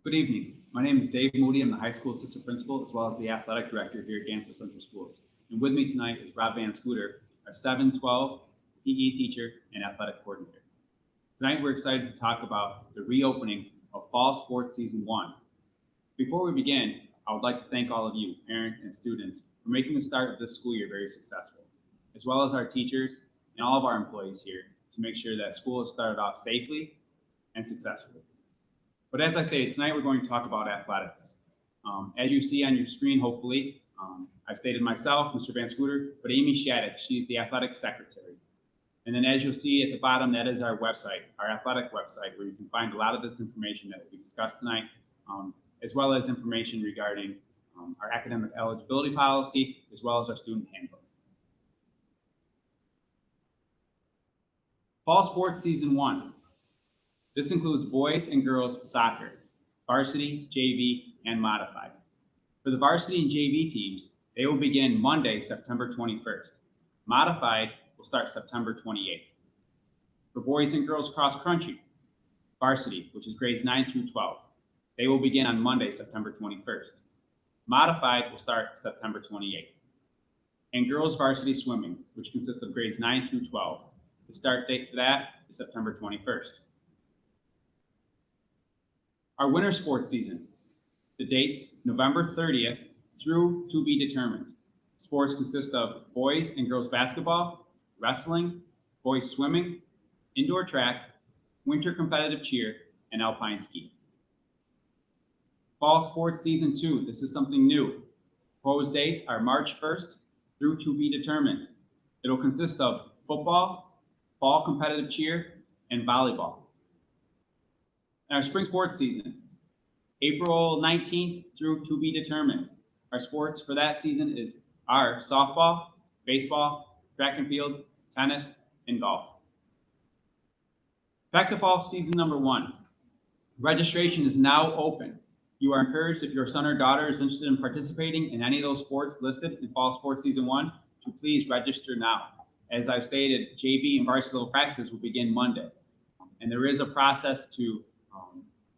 Good evening. My name is Dave Moody. I'm the high school assistant principal as well as the athletic director here at Dansville Central Schools. And with me tonight is Rob Van Scooter, our 7-12 PE teacher and athletic coordinator. Tonight we're excited to talk about the reopening of fall sports season 1. Before we begin, I would like to thank all of you, parents and students, for making the start of this school year very successful, as well as our teachers and all of our employees here to make sure that school has started off safely and successfully. But as I stated, tonight we're going to talk about athletics. As you see on your screen, hopefully, I stated myself, Mr. Van Scooter, but Amy Shattuck, she's the athletic secretary. And then as you'll see at the bottom, that is our website, our athletic website, where you can find a lot of this information that will be discussed tonight, as well as information regarding our academic eligibility policy, as well as our student handbook. Fall sports season 1. This includes boys and girls soccer, varsity, JV, and modified. For the varsity and JV teams, they will begin Monday, September 21st. Modified will start September 28th. For boys and girls cross country, varsity, which is grades 9 through 12, they will begin on Monday, September 21st. Modified will start September 28th. And girls varsity swimming, which consists of grades 9 through 12. The start date for that is September 21st. Our winter sports season, the dates November 30th through to be determined. Sports consist of boys and girls basketball, wrestling, boys swimming, indoor track, winter competitive cheer, and alpine ski. Fall sports season 2, this is something new. Proposed dates are March 1st through to be determined. It'll consist of football, fall competitive cheer, and volleyball. And our spring sports season, April 19th through to be determined. Our sports for that season are softball, baseball, track and field, tennis, and golf. Back to fall season number 1. Registration is now open. You are encouraged, if your son or daughter is interested in participating in any of those sports listed in fall sports season 1, to please register now. As I've stated, JV and varsity practices will begin Monday. And there is a process to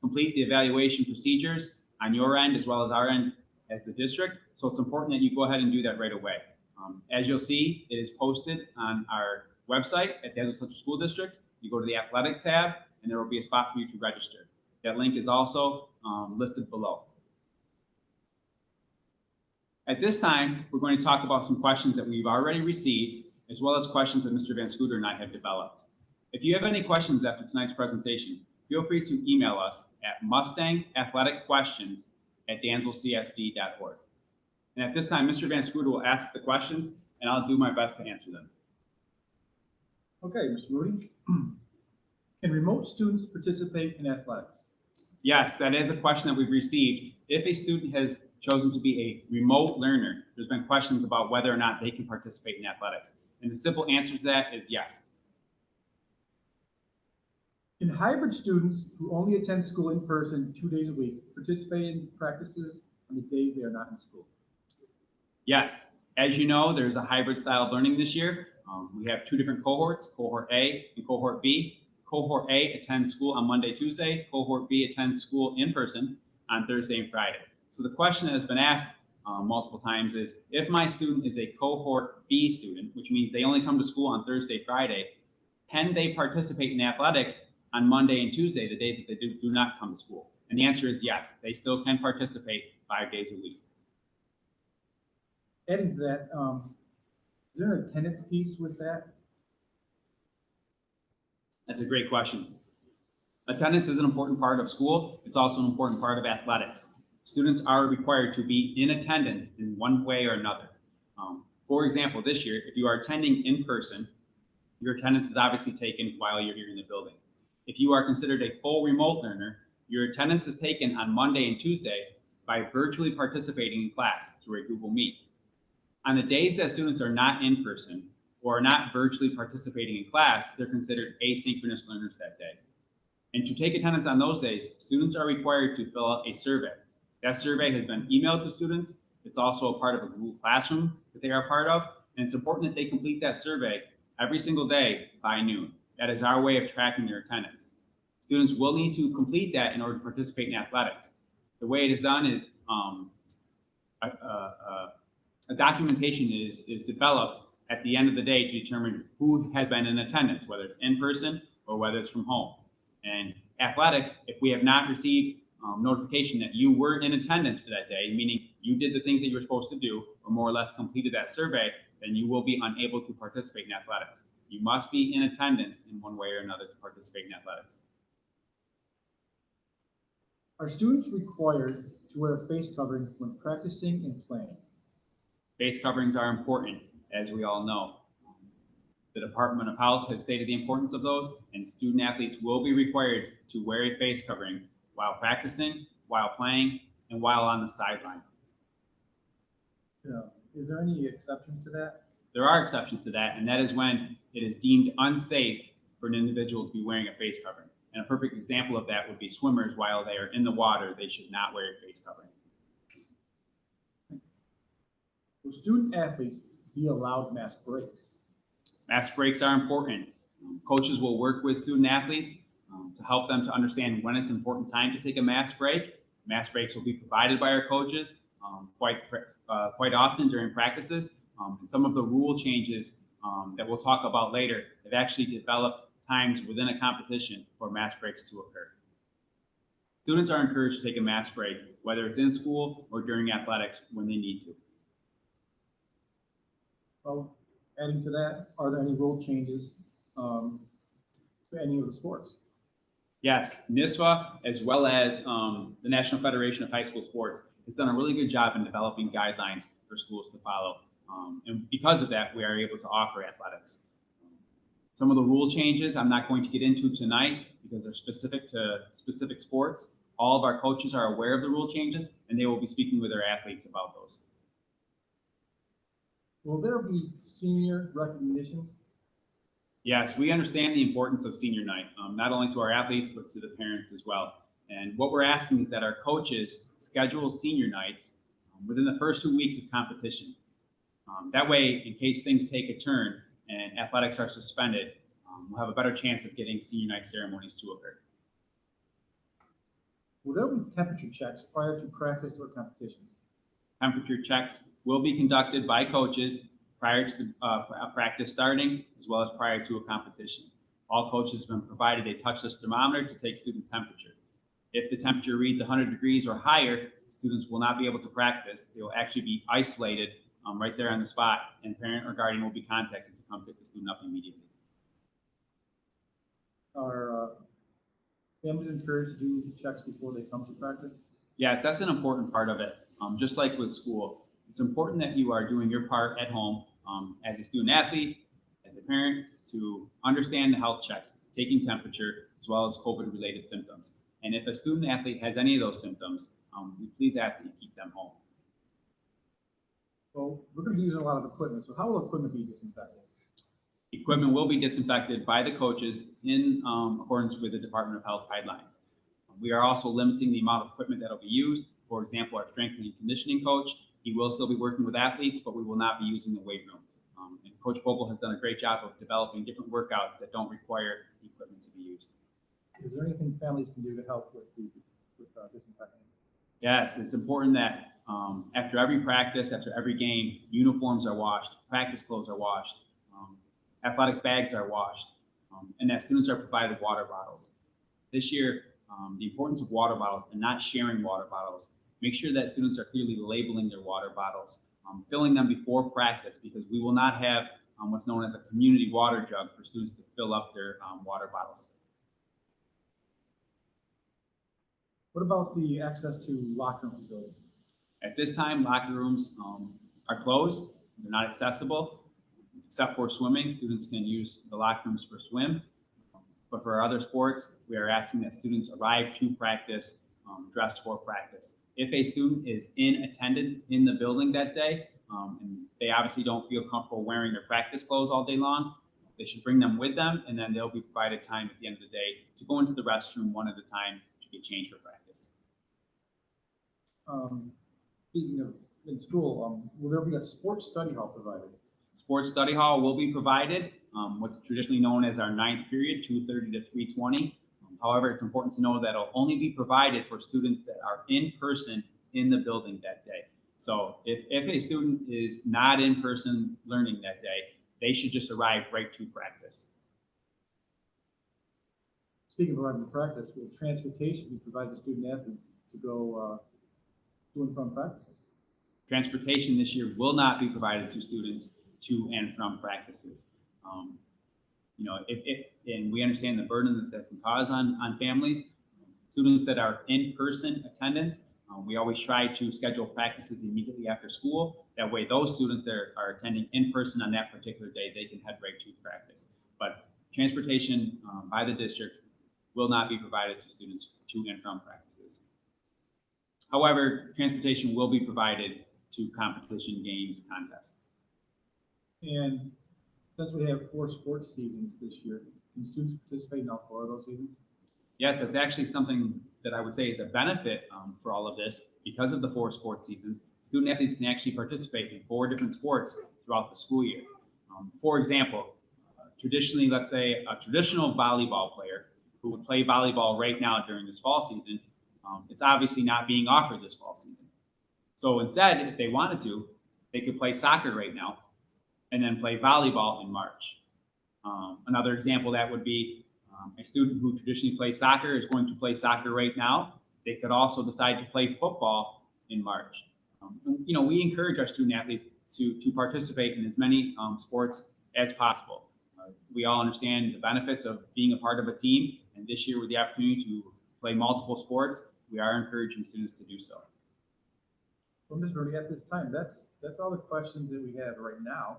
complete the evaluation procedures on your end as well as our end as the district. So it's important that you go ahead and do that right away. As you'll see, it is posted on our website at Dansville Central School District. You go to the athletic tab and there will be a spot for you to register. That link is also listed below. At this time, we're going to talk about some questions that we've already received, as well as questions that Mr. Van Scooter and I have developed. If you have any questions after tonight's presentation, feel free to email us at mustangathleticquestions@dansvillecsd.org. And at this time, Mr. Van Scooter will ask the questions, and I'll do my best to answer them. Okay, Mr. Moody. Can remote students participate in athletics? Yes, that is a question that we've received. If a student has chosen to be a remote learner, there's been questions about whether or not they can participate in athletics. And the simple answer to that is yes. Can hybrid students who only attend school in person 2 days a week participate in practices on the days they are not in school? Yes. As you know, there's a hybrid style of learning this year. We have 2 different cohorts, cohort A and cohort B. Cohort A attends school on Monday, Tuesday. Cohort B attends school in person on Thursday and Friday. So the question that has been asked multiple times is, if my student is a cohort B student, which means they only come to school on Thursday, Friday, can they participate in athletics on Monday and Tuesday, the days that they do not come to school? And the answer is yes, they still can participate 5 days a week. Adding to that, is there an attendance piece with that? That's a great question. Attendance is an important part of school. It's also an important part of athletics. Students are required to be in attendance in one way or another. For example, this year, if you are attending in person, your attendance is obviously taken while you're here in the building. If you are considered a full remote learner, your attendance is taken on Monday and Tuesday by virtually participating in class through a Google Meet. On the days that students are not in person or are not virtually participating in class, they're considered asynchronous learners that day. And to take attendance on those days, students are required to fill out a survey. That survey has been emailed to students. It's also a part of a Google Classroom that they are a part of. And it's important that they complete that survey every single day by noon. That is our way of tracking their attendance. Students will need to complete that in order to participate in athletics. The way it is done is a documentation is developed at the end of the day to determine who has been in attendance, whether it's in person or whether it's from home. And athletics, if we have not received notification that you were in attendance for that day, meaning you did the things that you were supposed to do, or more or less completed that survey, then you will be unable to participate in athletics. You must be in attendance in one way or another to participate in athletics. Are students required to wear a face covering when practicing and playing? Face coverings are important, as we all know. The Department of Health has stated the importance of those, and student athletes will be required to wear a face covering while practicing, while playing, and while on the sideline. Yeah. Is there any exception to that? There are exceptions to that, and that is when it is deemed unsafe for an individual to be wearing a face covering. And a perfect example of that would be swimmers. While they are in the water, they should not wear a face covering. Will student athletes be allowed mask breaks? Mask breaks are important. Coaches will work with student athletes to help them to understand when it's an important time to take a mask break. Mask breaks will be provided by our coaches quite often during practices. And some of the rule changes that we'll talk about later have actually developed times within a competition for mask breaks to occur. Students are encouraged to take a mask break, whether it's in school or during athletics when they need to. Well, adding to that, are there any rule changes to any of the sports? Yes, NISFA, as well as the National Federation of High School Sports, has done a really good job in developing guidelines for schools to follow. And because of that, we are able to offer athletics. Some of the rule changes I'm not going to get into tonight because they're specific to specific sports. All of our coaches are aware of the rule changes, and they will be speaking with their athletes about those. Will there be senior recognitions? Yes, we understand the importance of senior night, not only to our athletes, but to the parents as well. And what we're asking is that our coaches schedule senior nights within the first 2 weeks of competition. That way, in case things take a turn and athletics are suspended, we'll have a better chance of getting senior night ceremonies to occur. Will there be temperature checks prior to practice or competitions? Temperature checks will be conducted by coaches prior to the practice starting, as well as prior to a competition. All coaches have been provided a touchless thermometer to take students' temperature. If the temperature reads 100 degrees or higher, students will not be able to practice. They will actually be isolated right there on the spot, and parent or guardian will be contacted to come pick the student up immediately. Are families encouraged to do checks before they come to practice? Yes, that's an important part of it. Just like with school, it's important that you are doing your part at home as a student athlete, as a parent, to understand the health checks, taking temperature, as well as COVID-related symptoms. And if a student athlete has any of those symptoms, we please ask that you keep them home. Well, we're going to be using a lot of equipment, so how will equipment be disinfected? Equipment will be disinfected by the coaches in accordance with the Department of Health guidelines. We are also limiting the amount of equipment that will be used. For example, our strength and conditioning coach, he will still be working with athletes, but we will not be using the weight room. And Coach Vogel has done a great job of developing different workouts that don't require equipment to be used. Is there anything families can do to help with disinfecting? Yes, it's important that after every practice, after every game, uniforms are washed, practice clothes are washed, athletic bags are washed, and that students are provided water bottles. This year, the importance of water bottles and not sharing water bottles. Make sure that students are clearly labeling their water bottles, filling them before practice, because we will not have what's known as a community water jug for students to fill up their water bottles. What about the access to locker room facilities? At this time, locker rooms are closed. They're not accessible. Except for swimming, students can use the locker rooms for swim. But for other sports, we are asking that students arrive to practice dressed for practice. If a student is in attendance in the building that day, and they obviously don't feel comfortable wearing their practice clothes all day long, they should bring them with them, and then they'll be provided time at the end of the day to go into the restroom one at a time to get changed for practice. Speaking of in school, will there be a sports study hall provided? Sports study hall will be provided, what's traditionally known as our ninth period, 2:30 to 3:20. However, it's important to know that it'll only be provided for students that are in person in the building that day. So if a student is not in person learning that day, they should just arrive right to practice. Speaking of arriving to practice, will transportation be provided to student athletes to go to and from practices? Transportation this year will not be provided to students to and from practices. You know, and we understand the burden that can cause on families. Students that are in-person attendance, we always try to schedule practices immediately after school. That way, those students that are attending in person on that particular day, they can head right to practice. But transportation by the district will not be provided to students to and from practices. However, transportation will be provided to competition, games, contests. And since we have 4 sports seasons this year, can students participate in all 4 of those seasons? Yes, that's actually something that I would say is a benefit for all of this. Because of the 4 sports seasons, student athletes can actually participate in 4 different sports throughout the school year. For example, traditionally, let's say a traditional volleyball player who would play volleyball right now during this fall season, it's obviously not being offered this fall season. So instead, if they wanted to, they could play soccer right now and then play volleyball in March. Another example that would be a student who traditionally plays soccer is going to play soccer right now. They could also decide to play football in March. You know, we encourage our student athletes to participate in as many sports as possible. We all understand the benefits of being a part of a team, and this year with the opportunity to play multiple sports, we are encouraging students to do so. Well, Ms. Brody, at this time, that's all the questions that we have right now.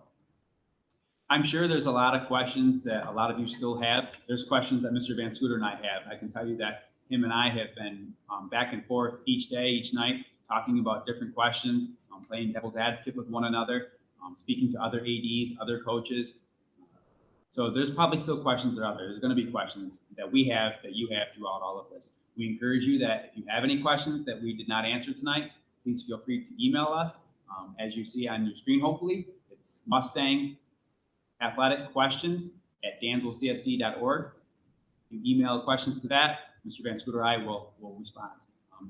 I'm sure there's a lot of questions that a lot of you still have. There's questions that Mr. Van Scooter and I have. I can tell you that him and I have been back and forth each day, each night, talking about different questions, playing devil's advocate with one another, speaking to other ADs, other coaches. So there's probably still questions that are out there. There's going to be questions that we have, that you have throughout all of this. We encourage you that if you have any questions that we did not answer tonight, please feel free to email us. As you see on your screen, hopefully, it's Mustang Athletic Questions at dansvillecsd.org. You email questions to that, Mr. Van Scooter and I will respond.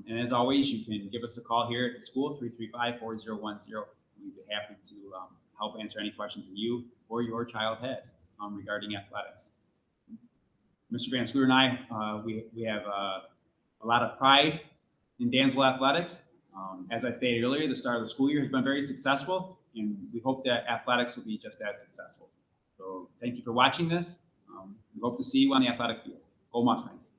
And as always, you can give us a call here at the school, 335-4010. We'd be happy to help answer any questions that you or your child has regarding athletics. Mr. Van Scooter and I, we have a lot of pride in Dansville athletics. As I stated earlier, the start of the school year has been very successful, and we hope that athletics will be just as successful. So thank you for watching this. We hope to see you on the athletic field. Go Mustangs.